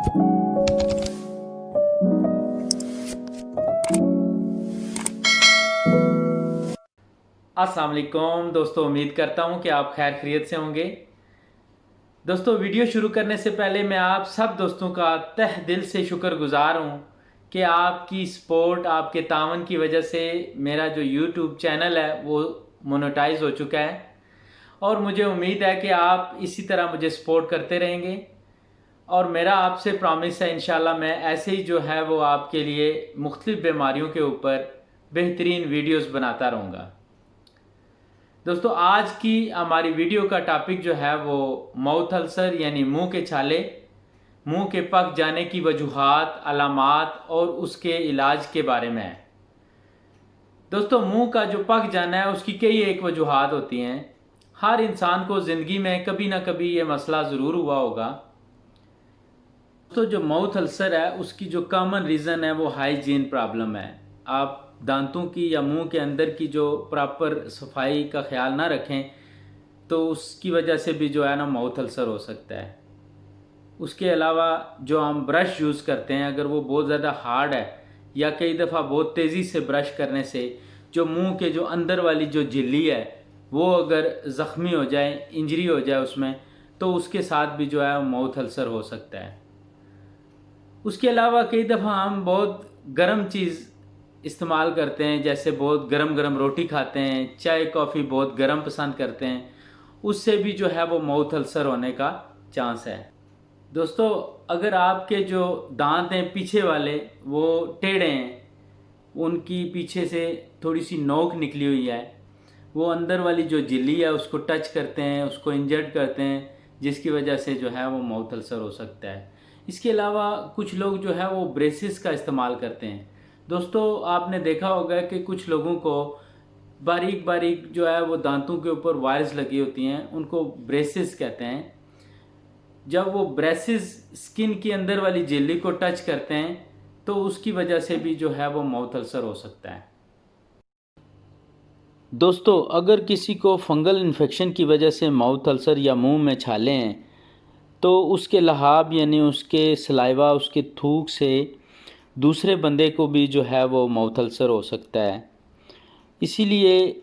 अस्सलाम वालेकुम दोस्तों, उम्मीद करता हूँ कि आप खैर खैरियत से होंगे। दोस्तों, वीडियो शुरू करने से पहले मैं आप सब दोस्तों का तह दिल से शुक्रगुजार हूँ कि आपकी सपोर्ट, आपके तावन की वजह से मेरा जो यूट्यूब चैनल है वो मोनेटाइज हो चुका है और मुझे उम्मीद है कि आप इसी तरह मुझे सपोर्ट करते रहेंगे। और मेरा आपसे प्रॉमिस है, इंशाल्लाह मैं ऐसे ही जो है वो आपके लिए मुख्तलिफ बीमारियों के ऊपर बेहतरीन वीडियोस बनाता रहूँगा। दोस्तों, आज की हमारी वीडियो का टॉपिक जो है वो माउथ अल्सर यानी मुंह के छाले, मुंह के पक जाने की वजूहात, अलामात और उसके इलाज के बारे में है। दोस्तों, मुंह का जो पक जाना है उसकी कई एक वजूहात होती हैं। हर इंसान को ज़िंदगी में कभी ना कभी ये मसला ज़रूर हुआ होगा। तो जो माउथ अल्सर है उसकी जो कॉमन रीज़न है वो हाइजीन प्रॉब्लम है। आप दांतों की या मुंह के अंदर की जो प्रॉपर सफाई का ख्याल ना रखें तो उसकी वजह से भी जो है ना माउथ अल्सर हो सकता है। उसके अलावा जो हम ब्रश यूज़ करते हैं अगर वो बहुत ज़्यादा हार्ड है या कई दफ़ा बहुत तेज़ी से ब्रश करने से जो मुंह के जो अंदर वाली जो झिल्ली है वो अगर ज़ख्मी हो जाए, इंजरी हो जाए उसमें, तो उसके साथ भी जो है माउथ अल्सर हो सकता है। उसके अलावा कई दफ़ा हम बहुत गर्म चीज़ इस्तेमाल करते हैं, जैसे बहुत गरम गरम रोटी खाते हैं, चाय कॉफ़ी बहुत गरम पसंद करते हैं, उससे भी जो है वो माउथ अल्सर होने का चांस है। दोस्तों, अगर आपके जो दांत हैं पीछे वाले वो टेढ़े हैं, उनकी पीछे से थोड़ी सी नोक निकली हुई है, वो अंदर वाली जो झिल्ली है उसको टच करते हैं, उसको इंजर्ड करते हैं, जिसकी वजह से जो है वो माउथ अल्सर हो सकता है। इसके अलावा कुछ लोग जो है वो ब्रेसेस का इस्तेमाल करते हैं। दोस्तों, आपने देखा होगा कि कुछ लोगों को बारीक बारीक जो है वो दांतों के ऊपर वायर्स लगी होती हैं, उनको ब्रेसेस कहते हैं। जब वो ब्रेसेस स्किन की अंदर वाली झिल्ली को टच करते हैं तो उसकी वजह से भी जो है वो माउथ अल्सर हो सकता है। दोस्तों, अगर किसी को फंगल इन्फेक्शन की वजह से माउथ अल्सर या मुंह में छाले हैं तो उसके लहाब यानी उसके सलाइवा, उसके थूक से दूसरे बंदे को भी जो है वो माउथ अल्सर हो सकता है। इसीलिए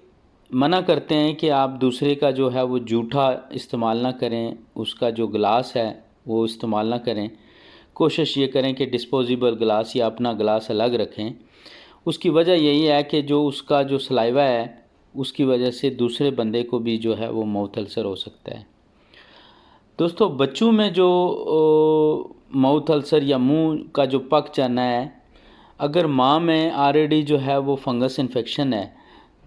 मना करते हैं कि आप दूसरे का जो है वो जूठा इस्तेमाल ना करें, उसका जो गिलास है वो इस्तेमाल ना करें। कोशिश ये करें कि डिस्पोजेबल गिलास या अपना गिलास अलग रखें। उसकी वजह यही है कि जो उसका जो सलाइवा है उसकी वजह से दूसरे बंदे को भी जो है वो माउथ अल्सर हो सकता है। दोस्तों, बच्चों में जो माउथ अल्सर या मुंह का जो पक जाना है, अगर माँ में ऑलरेडी जो है वो फंगस इन्फेक्शन है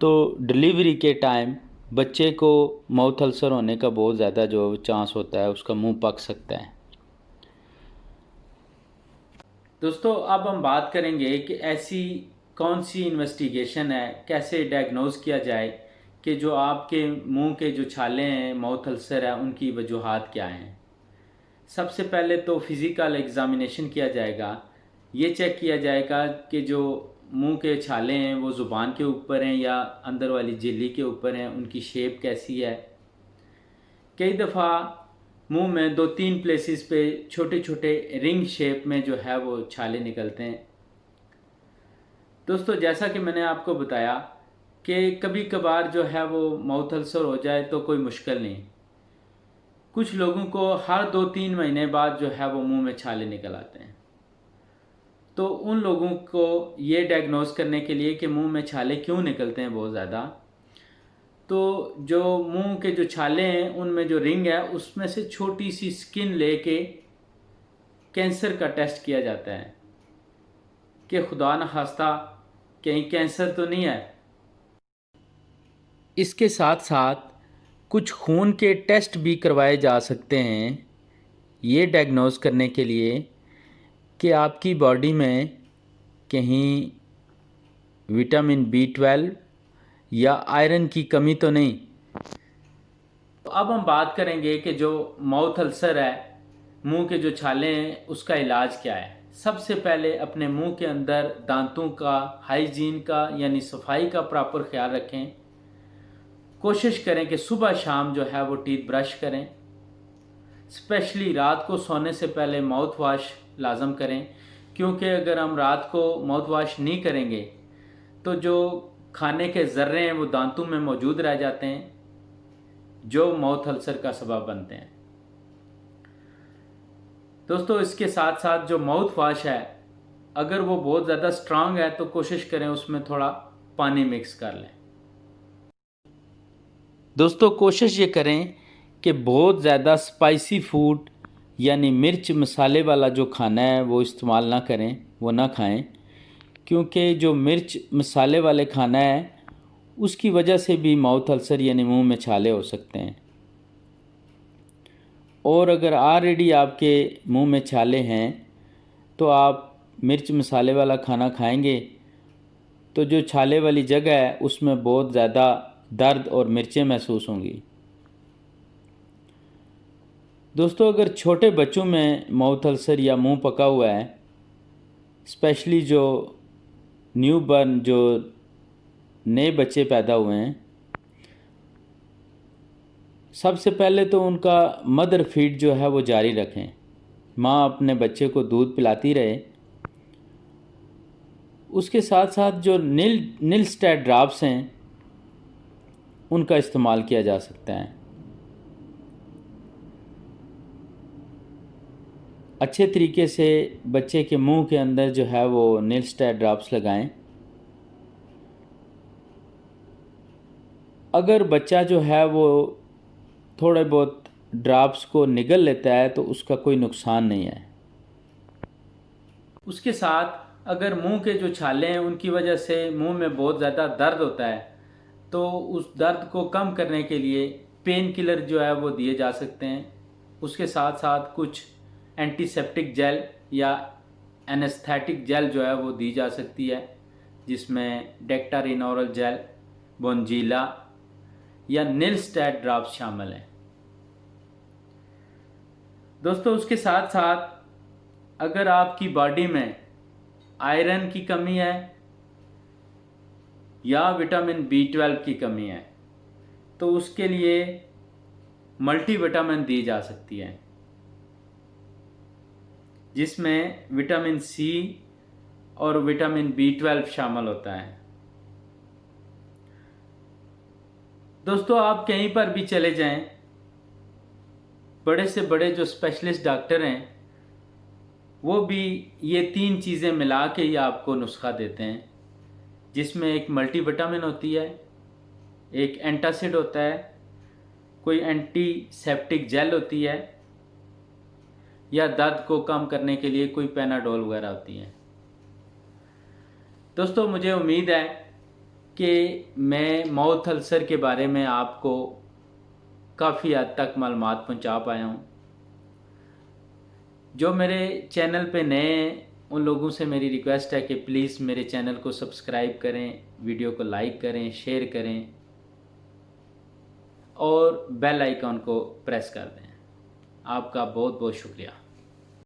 तो डिलीवरी के टाइम बच्चे को माउथ अल्सर होने का बहुत ज़्यादा जो चांस होता है, उसका मुंह पक सकता है। दोस्तों, अब हम बात करेंगे कि ऐसी कौन सी इन्वेस्टिगेशन है, कैसे डायग्नोज किया जाए कि जो आपके मुंह के जो छाले हैं, माउथ अल्सर है, उनकी वजूहात क्या हैं। सबसे पहले तो फिज़िकल एग्ज़ामिनेशन किया जाएगा। ये चेक किया जाएगा कि जो मुंह के छाले हैं वो ज़ुबान के ऊपर हैं या अंदर वाली झिल्ली के ऊपर हैं, उनकी शेप कैसी है। कई दफ़ा मुंह में 2-3 प्लेसेस पे छोटे छोटे रिंग शेप में जो है वो छाले निकलते हैं। दोस्तों, जैसा कि मैंने आपको बताया कि कभी कभार जो है वो माउथ अल्सर हो जाए तो कोई मुश्किल नहीं। कुछ लोगों को हर 2-3 महीने बाद जो है वो मुंह में छाले निकल आते हैं। तो उन लोगों को ये डायग्नोस करने के लिए कि मुंह में छाले क्यों निकलते हैं बहुत ज़्यादा, तो जो मुंह के जो छाले हैं उनमें जो रिंग है उसमें से छोटी सी स्किन लेके कैंसर का टेस्ट किया जाता है कि खुदा न खास्ता कहीं कैंसर तो नहीं है। इसके साथ साथ कुछ खून के टेस्ट भी करवाए जा सकते हैं ये डायग्नोस करने के लिए कि आपकी बॉडी में कहीं विटामिन B12 या आयरन की कमी तो नहीं। तो अब हम बात करेंगे कि जो माउथ अल्सर है, मुंह के जो छाले हैं, उसका इलाज क्या है। सबसे पहले अपने मुंह के अंदर दांतों का, हाइजीन का यानी सफाई का प्रॉपर ख्याल रखें। कोशिश करें कि सुबह शाम जो है वो टीथ ब्रश करें। स्पेशली रात को सोने से पहले माउथ वॉश लाजम करें, क्योंकि अगर हम रात को माउथ वॉश नहीं करेंगे तो जो खाने के ज़र्रे हैं वो दांतों में मौजूद रह जाते हैं, जो माउथ अल्सर का सबब बनते हैं। दोस्तों, इसके साथ साथ जो माउथ वॉश है, अगर वो बहुत ज़्यादा स्ट्रांग है तो कोशिश करें उसमें थोड़ा पानी मिक्स कर लें। दोस्तों, कोशिश ये करें कि बहुत ज़्यादा स्पाइसी फूड यानी मिर्च मसाले वाला जो खाना है वो इस्तेमाल ना करें, वो ना खाएं, क्योंकि जो मिर्च मसाले वाले खाना है उसकी वजह से भी माउथ अल्सर यानी मुंह में छाले हो सकते हैं। और अगर ऑलरेडी आपके मुंह में छाले हैं तो आप मिर्च मसाले वाला खाना खाएंगे तो जो छाले वाली जगह है उसमें बहुत ज़्यादा दर्द और मिर्चें महसूस होंगी। दोस्तों, अगर छोटे बच्चों में माउथ अल्सर या मुंह पका हुआ है, स्पेशली जो न्यू बर्न जो नए बच्चे पैदा हुए हैं, सबसे पहले तो उनका मदर फीड जो है वो जारी रखें। माँ अपने बच्चे को दूध पिलाती रहे। उसके साथ साथ जो निलस्टैट ड्रॉप्स हैं उनका इस्तेमाल किया जा सकता है। अच्छे तरीके से बच्चे के मुंह के अंदर जो है वो निलस्टैट ड्रॉप्स लगाएं। अगर बच्चा जो है वो थोड़े बहुत ड्रॉप्स को निगल लेता है तो उसका कोई नुकसान नहीं है। उसके साथ अगर मुंह के जो छाले हैं उनकी वजह से मुंह में बहुत ज़्यादा दर्द होता है तो उस दर्द को कम करने के लिए पेन किलर जो है वो दिए जा सकते हैं। उसके साथ साथ कुछ एंटीसेप्टिक जेल या एनेस्थेटिक जेल जो है वो दी जा सकती है, जिसमें डेक्टारिनोरल जेल, बोंजीला या निलस्टैट ड्रॉप्स शामिल हैं। दोस्तों, उसके साथ साथ अगर आपकी बॉडी में आयरन की कमी है या विटामिन B12 की कमी है तो उसके लिए मल्टीविटामिन दी जा सकती है, जिसमें विटामिन C और विटामिन B12 शामिल होता है। दोस्तों, आप कहीं पर भी चले जाएं, बड़े से बड़े जो स्पेशलिस्ट डॉक्टर हैं वो भी ये 3 चीज़ें मिला के ही आपको नुस्खा देते हैं, जिसमें एक मल्टीविटामिन होती है, एक एंटासिड होता है, कोई एंटीसेप्टिक जेल होती है या दर्द को कम करने के लिए कोई पैनाडोल वगैरह होती है। दोस्तों, मुझे उम्मीद है कि मैं माउथ अल्सर के बारे में आपको काफ़ी हद तक मालूमात पहुंचा पाया हूं। जो मेरे चैनल पे नए हैं उन लोगों से मेरी रिक्वेस्ट है कि प्लीज़ मेरे चैनल को सब्सक्राइब करें, वीडियो को लाइक करें, शेयर करें और बेल आइकॉन को प्रेस कर दें। आपका बहुत बहुत शुक्रिया।